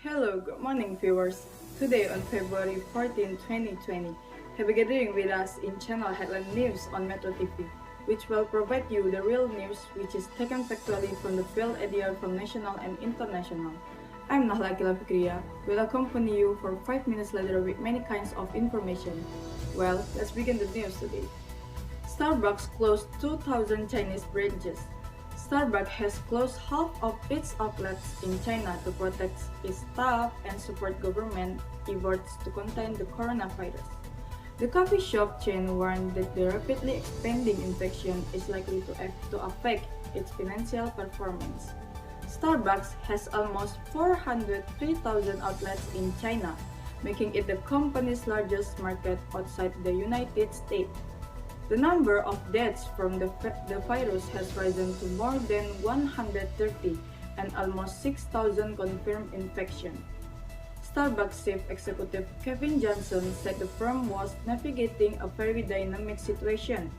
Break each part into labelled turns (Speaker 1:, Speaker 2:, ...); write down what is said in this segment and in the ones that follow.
Speaker 1: Hello, good morning viewers. Today on February 14, 2020, have a gathering with us in channel Headline News on Metro TV, which will provide you the real news which is taken factually from the field idea from national and international. I'm Nahla Akila Fikria, will accompany you for 5 minutes later with many kinds of information. Well, let's begin the news today. Starbucks closed 2,000 Chinese branches. Starbucks has closed half of its outlets in China to protect its staff and support government efforts to contain the coronavirus. The coffee shop chain warned that the rapidly expanding infection is likely to affect its financial performance. Starbucks has almost 403,000 outlets in China, making it the company's largest market outside the United States. The number of deaths from the virus has risen to more than 130 and almost 6,000 confirmed infections. Starbucks chief executive Kevin Johnson said the firm was navigating a very dynamic situation.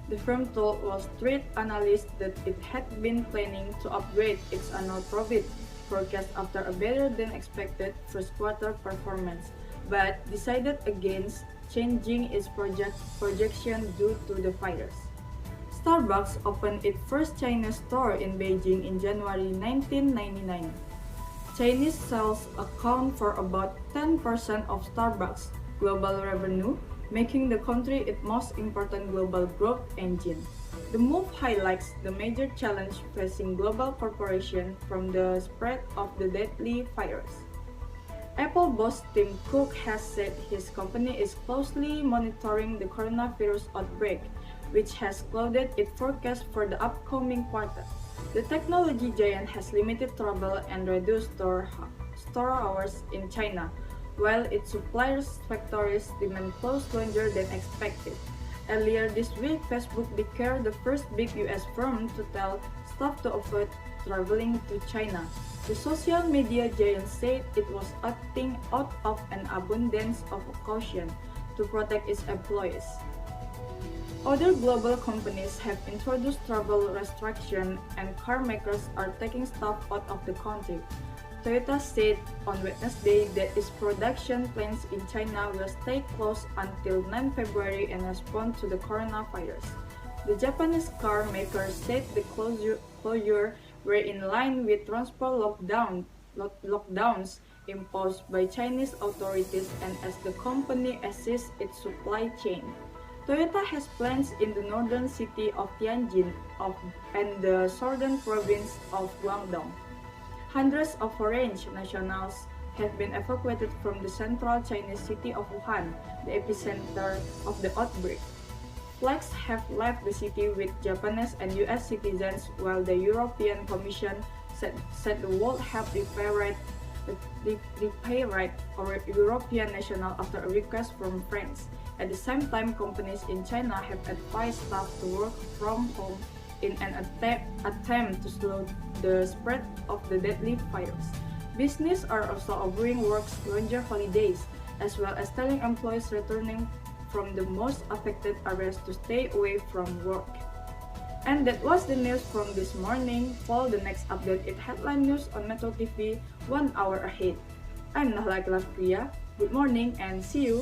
Speaker 1: The firm told Wall Street analysts that it had been planning to upgrade its annual profit forecast after a better than expected first quarter performance, but decided against changing its projection due to the virus. Starbucks opened its first China store in Beijing in January 1999. Chinese sales account for about 10% of Starbucks' global revenue, making the country its most important global growth engine. The move highlights the major challenge facing global corporations from the spread of the deadly virus. Apple boss Tim Cook has said his company is closely monitoring the coronavirus outbreak, which has clouded its forecast for the upcoming quarter. The technology giant has limited travel and reduced store hours in China, while its suppliers' factories remain closed longer than expected. Earlier this week, Facebook became the first big US firm to tell staff to avoid traveling to China. The social media giant said it was acting out of an abundance of caution to protect its employees. Other global companies have introduced travel restrictions and car makers are taking staff out of the country. Toyota said on Wednesday that its production plants in China will stay closed until 9 February in response to the coronavirus. The Japanese car maker said the closure were in line with transport lockdowns imposed by Chinese authorities and as the company assists its supply chain. Toyota has plants in the northern city of Tianjin and the southern province of Guangdong. Hundreds of foreign nationals have been evacuated from the central Chinese city of Wuhan, the epicenter of the outbreak. Flights have left the city with Japanese and US citizens, while the European Commission said the world have repatriate our European national after a request from France. At the same time, companies in China have advised staff to work from home in an attempt to slow the spread of the deadly virus. Businesses are also offering works longer holidays, as well as telling employees returning from the most affected areas to stay away from work. And that was the news from this morning. Follow the next update at Headline News on Metro TV 1 hour ahead. I'm Nahla. Good morning and see you.